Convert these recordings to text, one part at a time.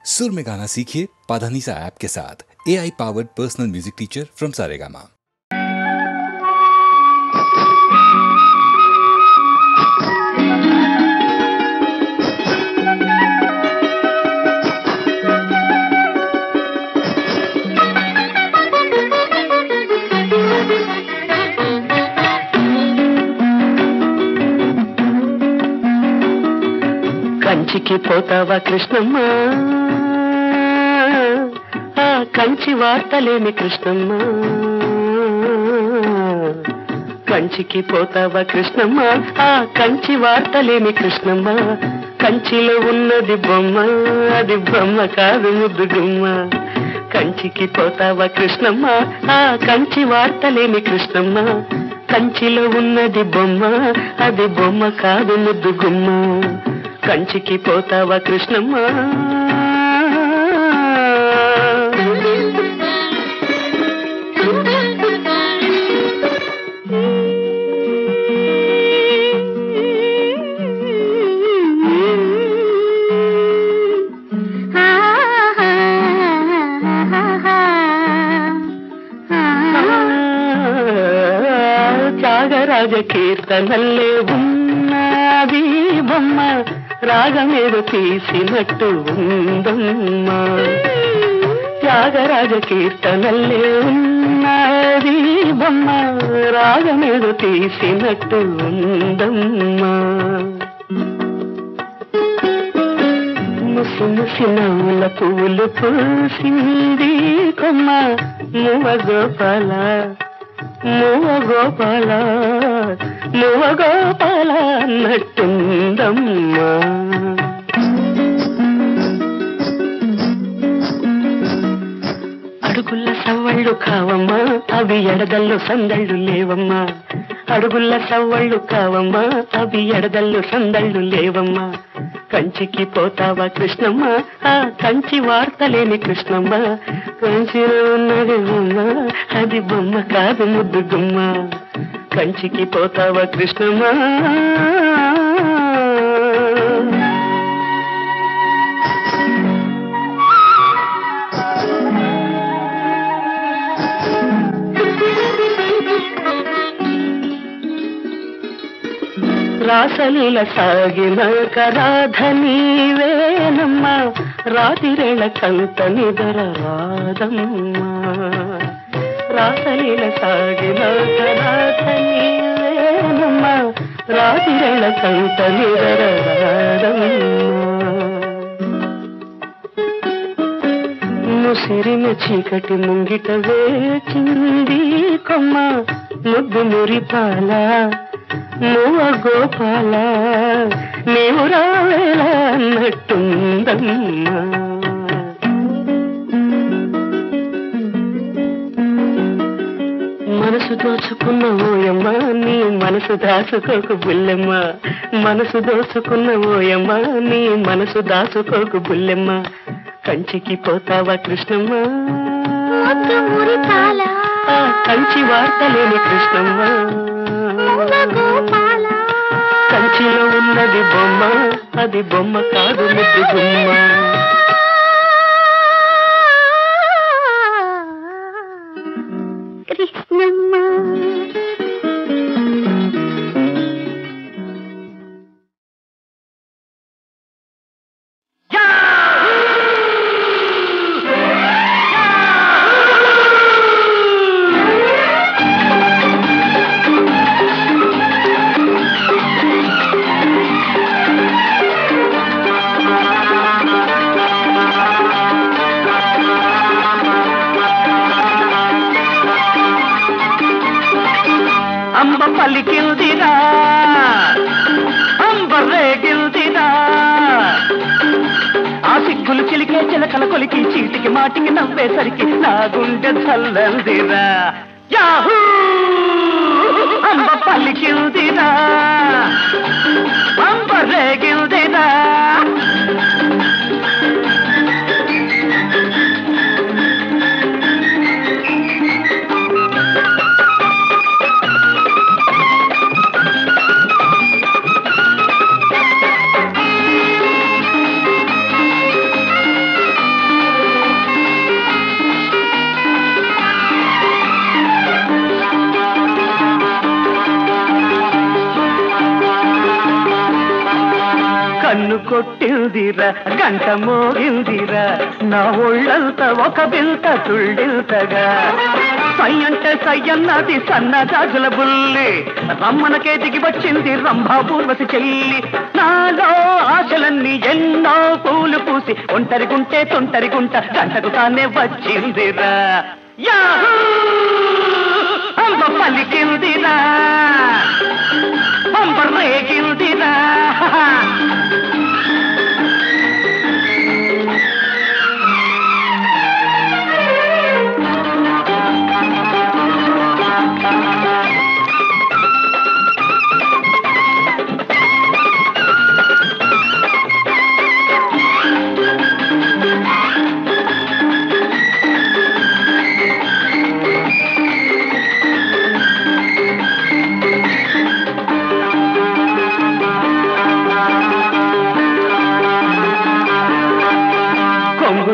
सुर में गाना सीखिए पाधानीसा ऐप के साथ। AI powered personal music teacher from Saregama. కంచికి పోతావా కృష్ణమ్మ, ఆ కంచి వార్తలేమి కృష్ణమ్మ. కంచికి పోతావా కృష్ణమ్మ, ఆ కంచి వార్తలేమి కృష్ణమ్మ. కంచిలో ఉన్నది బొమ్మ, అది బొమ్మ కాదు ముద్దు గుమ్మ. కంచికి పోతావా కృష్ణమ్మ, ఆ కంచి వార్తలేమి కృష్ణమ్మ. కంచిలో ఉన్నది బొమ్మ, అది బొమ్మ కాదు ముద్దు గుమ్మ. కంచికి పోతావా కృష్ణమ్మ. త్యాగరాజ కీర్తనల్లే ఉన్నది బొమ్మ, రాగమేదో తీసినట్టు ఉందమ్మా. త్యాగరాజ కీర్తనల్లే ఉన్నది బొమ్మ, రాగమేదో తీసినట్టు ఉందమ్మా. ముసి ముసి నవ్వుల పూలు పూసింది కొమ్మ, మువ గోపాల మువ గోపాల మువ గోపాల అన్నట్టుందమ్మా. అడుగుల్ల సవ్వళ్ళు కావమ్మా, అవి ఎడదల్లో సందళ్ళు లేవమ్మా. అడుగుల్ల సవ్వళ్ళు కావమ్మా, అవి ఎడదల్లో సందళ్ళు లేవమ్మా. కంచికి పోతావా కృష్ణమ్మ, ఆ కంచి వార్తలేని కృష్ణమ్మ. కంచిలో ఉన్నది బొమ్మ, అది బొమ్మ కాదు ముద్దు గుమ్మ. కంచికి పోతావా కృష్ణమ్మ. రాసలీల సాగిన కరాధ నీవేనమ్మ, రాతిరేళ కంత నిదర రాదమ్మా. రాసలీల సాగిన కరాధ నీవేనమ్మ, రాతిరేళ కంత నిదర రాదమ్మా. ముసిరిన చీకటి ముంగిట వేచింది కొమ్మ, ముద్దు మురిపాల మువ గోపాల నీవు రావేలా అన్నట్టుందమ్మా. మనసు దోచుకున్న ఓయమ్మ, నీ మనసు దాచుకోకు బుల్లెమ్మ. మనసు దోచుకున్న ఓయమ్మ, నీ మనసు దాచుకోకు బుల్లెమ్మ. కంచికి పోతావా కృష్ణమ్మ, కంచి వార్తలేని కృష్ణమ్మ. కంచిలో ఉన్నది బొమ్మ, అది బొమ్మ కాదు ముద్దు గుమ్మ. కృష్ణమ్మ అంబ పలికిల్దిరా, అంబరేగిల్దిరా. ఆ సిగ్గులు చిలికే చిలకల కొలికి చీటికి మాటికి నవ్వేసరికి నా గుండె చల్లందిరా. యాహూ అంబ పలికిల్దిరా, అంబరేగిల్దిరా. పుట్టిందిరా గంట మోగిందిరా నా ఒళ్ళంతా ఒక బింత తుళ్ళింతగా సై అంటే సై అన్నది సన్న జాజుల బుల్లి రమ్మనకే దిగి వచ్చింది రంభా పూర్వసి చెల్లి నాలో ఆశలన్నీ ఎన్నో పూలు పూసి ఒంటరిగుంటే తొంటరిగుంట గంటకు తానే వచ్చిందిరా యాహూ అంబ పలికిందిరా అంబ రేగిందిరా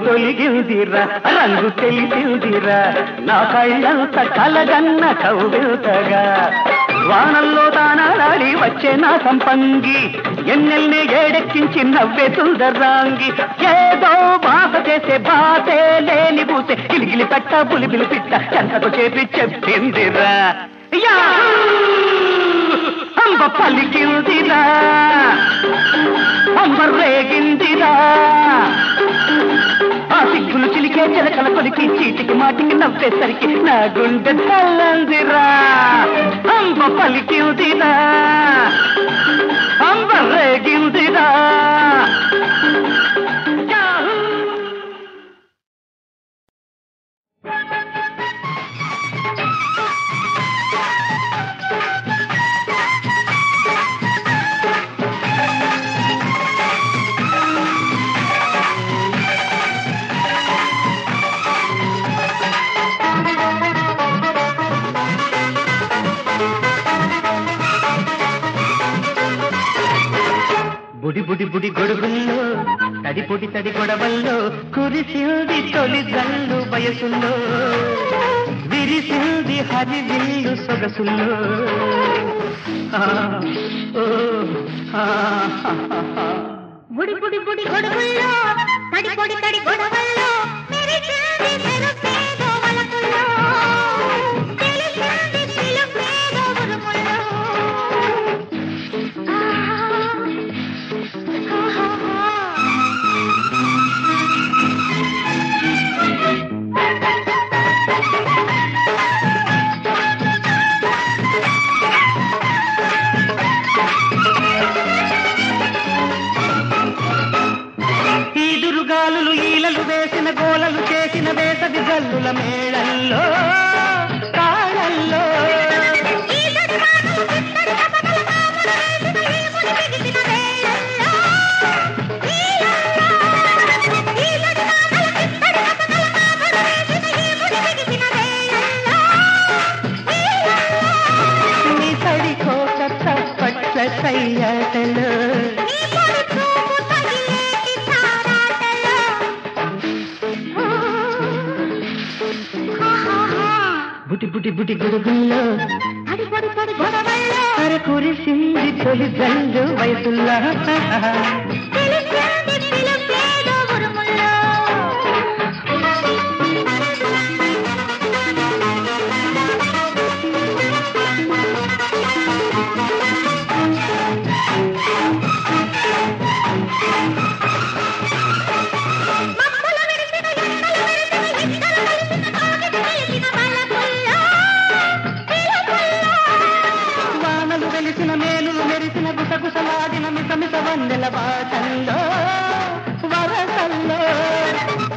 తొలిగిందిరా రంగు తెలిసిందిరా నా కళ్ళంత కలగన్న కౌవిల్తగా వానల్లో దానాలాడి వచ్చే నా సంపంగి ఎన్నెల్ని ఏడెక్కించి నవ్వే సుందరాంగి ఏదో బాధ చేసే బాధే లేని పూసే గిలిగిలి పెట్ట బులిబిలి పిట్ట చెంతకు చేపి చెప్పిందిరా అంబ పలికిందిరా అంబ రేగిందిరా ఆ సిగ్గులు చిలికే చిలకల కొలికి చీటికి మాటికి నవ్వేసరికి నా గుండె తల్లందిరా అంబ పలికిందిరా అంబ రేగిందిరా బుడి బుడి బుడి గొడుగుల్లో తడి పొడి తడి గొడవల్లో కురిసింది తొలి జల్లు వయసుల్లో విరిసింది హరివిల్లు సొగసుల్లో బుడి బుడి బుడి గొడుగుల్లో తడి పొడి తడి గొడవల్లో మెరిసింది మెరుపేదో వలపుల్లో తెలిసింది పిలుపేదో ఉరుముల్లో ఈదురుగాలులు ఈలలు వేసిన గోలలు చేసిన వేసవి జల్లుల మేళల్లో కాళ్ళల్లో నీ సడికోక తప్పట్ల సయ్యాటలు బుటి బుటి బుటి గొడుగుల్లో తడి పొడి తడి గొడవల్లో అర కురిసింది తొలి జల్లు వయసుల్లా తెలిసింది పిలుపేదో ఉరుముల్లో వానలు వెలిసిన మేలులు మెరిసిన గుసగుసలాడిన మిసమిస వన్నెల బాటల్లో వరసల్లో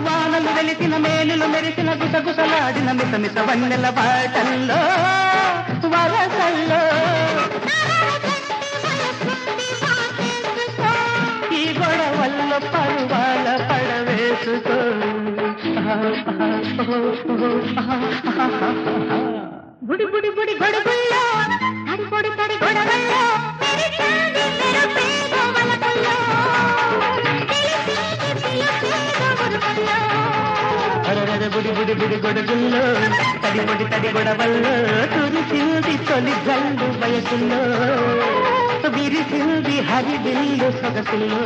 వానలు వెలిసిన మేలులు మెరిసిన గుసగుసలాడిన మిసమిస వన్నెల బాటల్లో వరసల్లో ఈ గొడవల్లో పరువాల పడవేసుకో బుడి బుడి బుడి గొడుగుల్లో తడి పొడి తడి గొడవల్లో మెరిసింది మెరుపేదో వలపుల్లో తెలిసింది పిలుపేదో ఉరుముల్లో అరరర బుడి బుడి బుడి గొడుగుల్లో తడి పొడి తడి గొడవల్లో కురిసింది తొలి జల్లు వయసుల్లో విరిసింది హరివిల్లు సొగసుల్లో.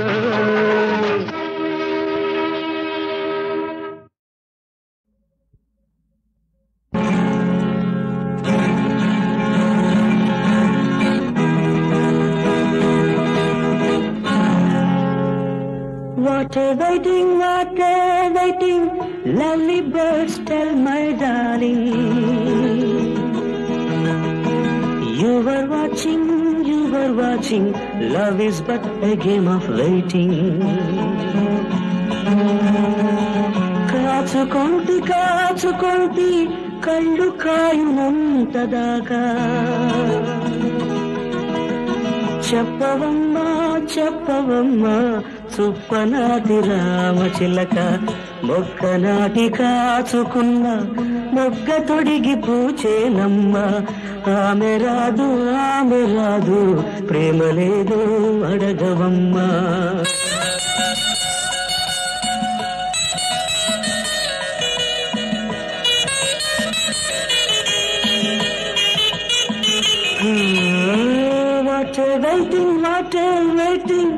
What a waiting, lovely birds tell my darling. You were watching, love is but a game of waiting. కాచుకొంటి కళ్ళు కాయునంతదాకా చెప్పవమ్మా చుప్పనాటి రామచిలక మొక్కనాటి కాచుకున్న మొగ్గ తొడిగి పూచేనమ్మ. ఆమె రాదు ప్రేమ లేదు అడగవమ్మా. What a waiting,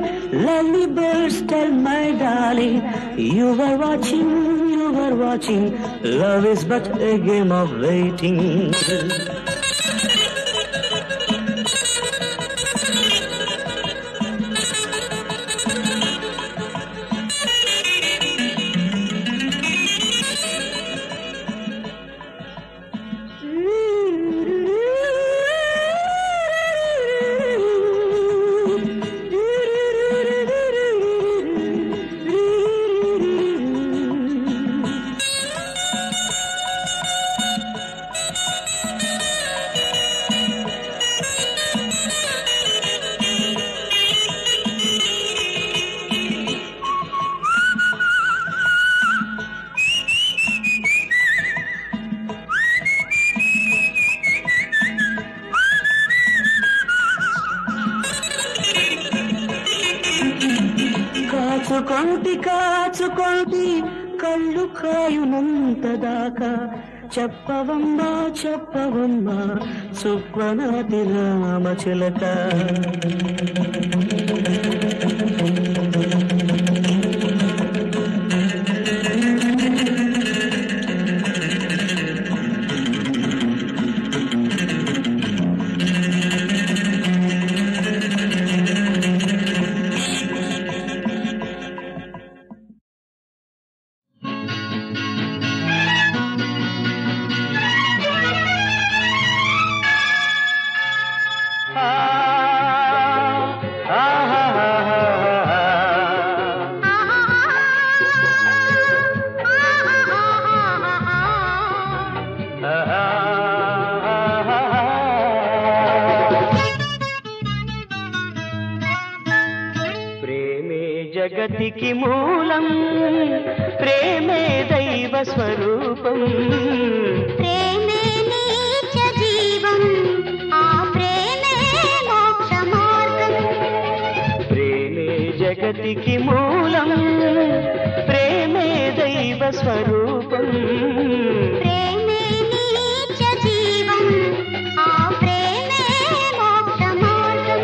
lovely birds tell my darling. You were watching, love is but a game of waiting. కాచుకొంటి కళ్ళు కాయునంతదాకా చెప్పవమ్మా సుక్వనాటి రామచిలక. జగతికి మూలం ప్రేమే దైవ స్వరూపం. ప్రేమే నీచ జీవం, ఆ ప్రేమే మోక్ష మార్గం. ప్రేమే జగతికి మూలం ప్రేమే దైవ స్వరూపం. ప్రేమే నీచ జీవం, ఆ ప్రేమే మోక్ష మార్గం.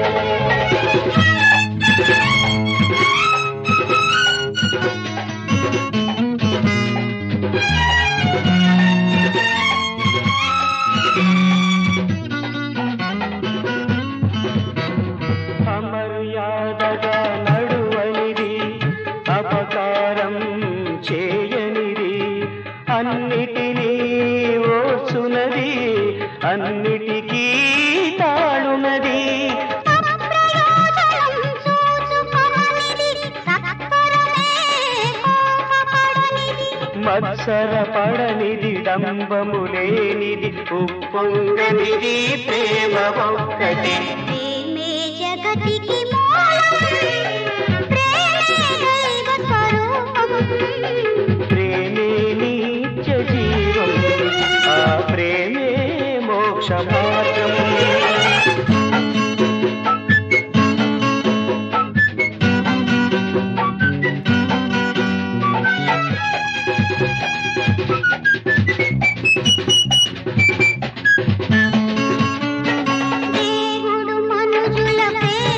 అమర్యాదగా నడువనిది, అపకారం చేయనిది, అన్నిటినీ ఓర్చునది, అన్నిటికీ తాళునది. అప్రయోజనం చూచుకోనిది, సత్వరమే కోపపడనిది. మత్సరపడనిది, డంబము లేనిది, ఉప్పొంగనిది ప్రేమ ఒక్కటి. ప్రేమే జగతికి మూలం, ప్రేమే దైవ స్వరూపం. ప్రేమే నిత్య జీవం, ఆ ప్రేమే మోక్ష మార్గం. దేవుడు మనుజుల ప్రేమ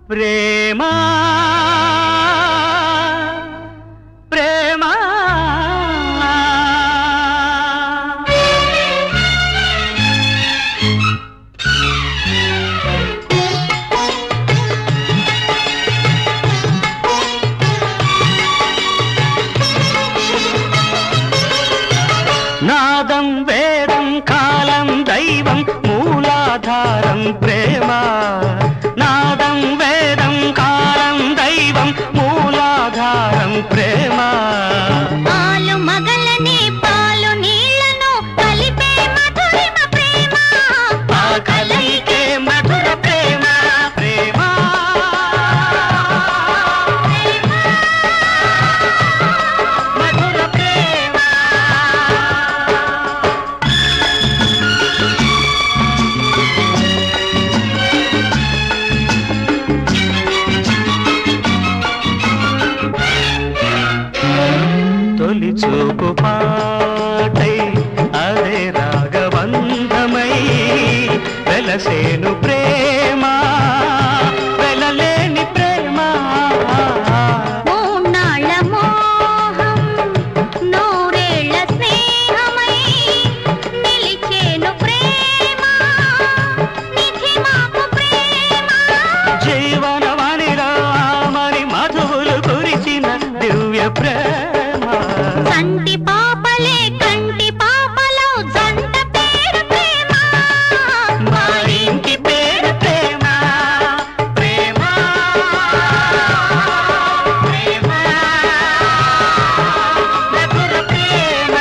ప్రేమ ప్రేమ నాదం వేదం కాలం దైవం మూలాధారం ప్రేమ నాదం వేదం కాలం దైవం మూలాధారం ప్రేమ పాలు మగలనే పాలు నీళ్లను కలిపే మధురిమ ప్రేమ ఆ కలయికే మధుర ప్రేమ ప్రేమ మధుర ప్రేమ తొలి చూపు పాటై అదే రాగబంధమై వెలసేను ప్రేమ వెలలేని ప్రేమ మూన్నాళ్ళ మోహం నూరేళ్ల స్నేహమై నిలిచేను ప్రేమ నిధి మాకు ప్రేమ జీవనవనిలో మరి మధువులు కురిసిన దివ్య ప్రేమ కంటి పాపలే కంటి పాపలో జంట పేరు ప్రేమ మా ఇంటి పేరు ప్రేమ ప్రేమ ప్రేమ మధుర ప్రేమ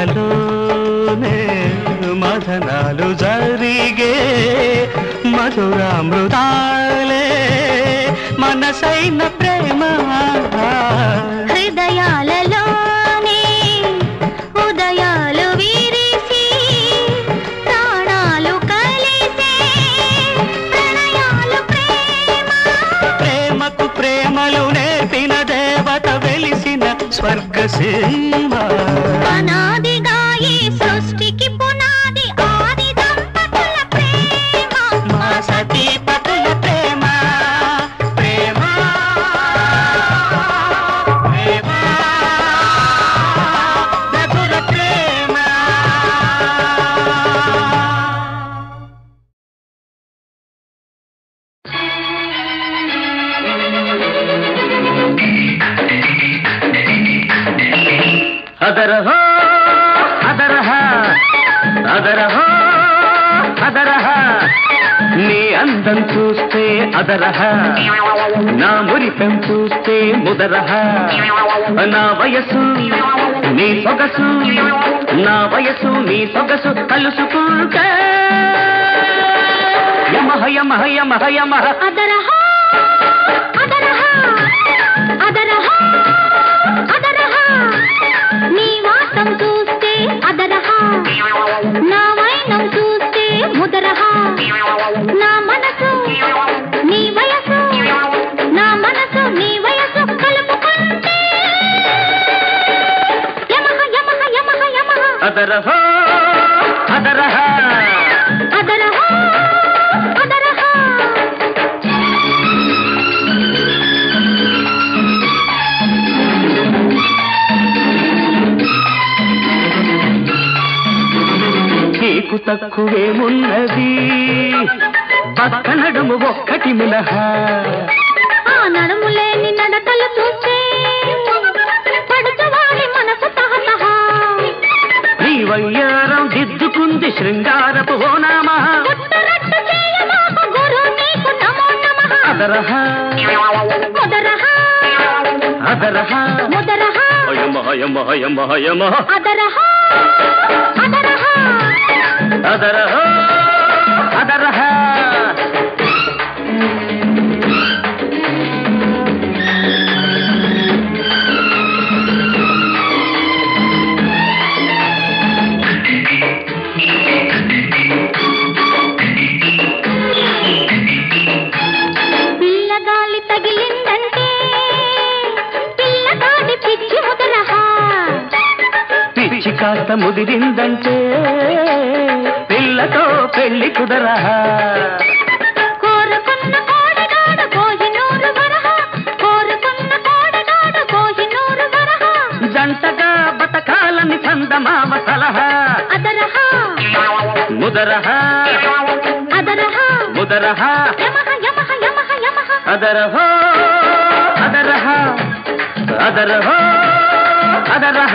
అధరాలలోనే మథనాలు జరిగే మధురామృతాలే మనసైన ప్రేమ హృదయాలలోనే ఉదయాలు విరిసి ప్రాణాలు కలిసే ప్రణయాలు ప్రేమ ప్రేమకు ప్రేమలు నేర్పిన దేవత వెలిసిన స్వర్గసీమ అనాదిగా ఈ సృష్టికి పునాది ఆది దంపతుల ప్రేమ మా సతీపతుల ప్రేమ ప్రేమ ప్రేమ మధుర ప్రేమ అదరహో అదరహ అదరహ అదరహ నీ అందం చూస్తే అదరహ నా మురిపెం చూస్తే ముదరహ నా వయసు నీ సొగసు నా వయసు నీ సొగసు కలుసుకుంటే యమహ యమహ యమహ యమహ అదరహ అదరహ అదరహ అదరహ నీ వాసం చూస్తే అదరహ నా వైనం చూస్తే ముదరహ నా మనసు నీ వయసు నా మనసు నీ వయసు కలుపుకుంటే యమహ యమహ యమహ యమహ అదరహ అదరహ అదరహ అదరహ నీకు తక్కువేమున్నది పక్క నడుము ఒక్కటి మినహా ఆ నడుములేని నడకలు చూస్తే పడుచువాడి మనసు తహతహ నీ వయ్యారం దిద్దుకుంది శృంగారపు ఓనామా గుట్టురట్టు చేయమాకు గురు నీకు నమో నమః అదరహ ముదరహ అదరహ ముదరహ యమహ యమహ యమహ యమహ అదరహ అదరహ అదరహ అదరహ కాస్త ముదిరిందంటే పిల్లతో పెళ్లి కుదరా కోరుకున్న కోడగాడు కోహినూరు వరహ కోరుకున్న కోడగాడు కోహినూరు వరహ జంటగా బతకాలని చందమామ సలహా అదరహ ముదరహ అదరహ ముదరహ యమహ యమహ యమహ యమహ అదరహో అదరహ అదరహో అదరహ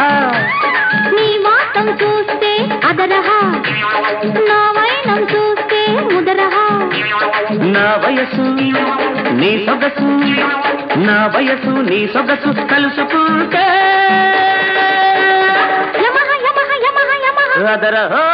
నీ వాతం చూస్తే అదరహ నా వైనం చూస్తే ముదరహ నా వయసు నీ సొగసు నా వయసు నీ సొగసు కలుసుకుంటే యమహ యమహ యమహ యమహ అదరహో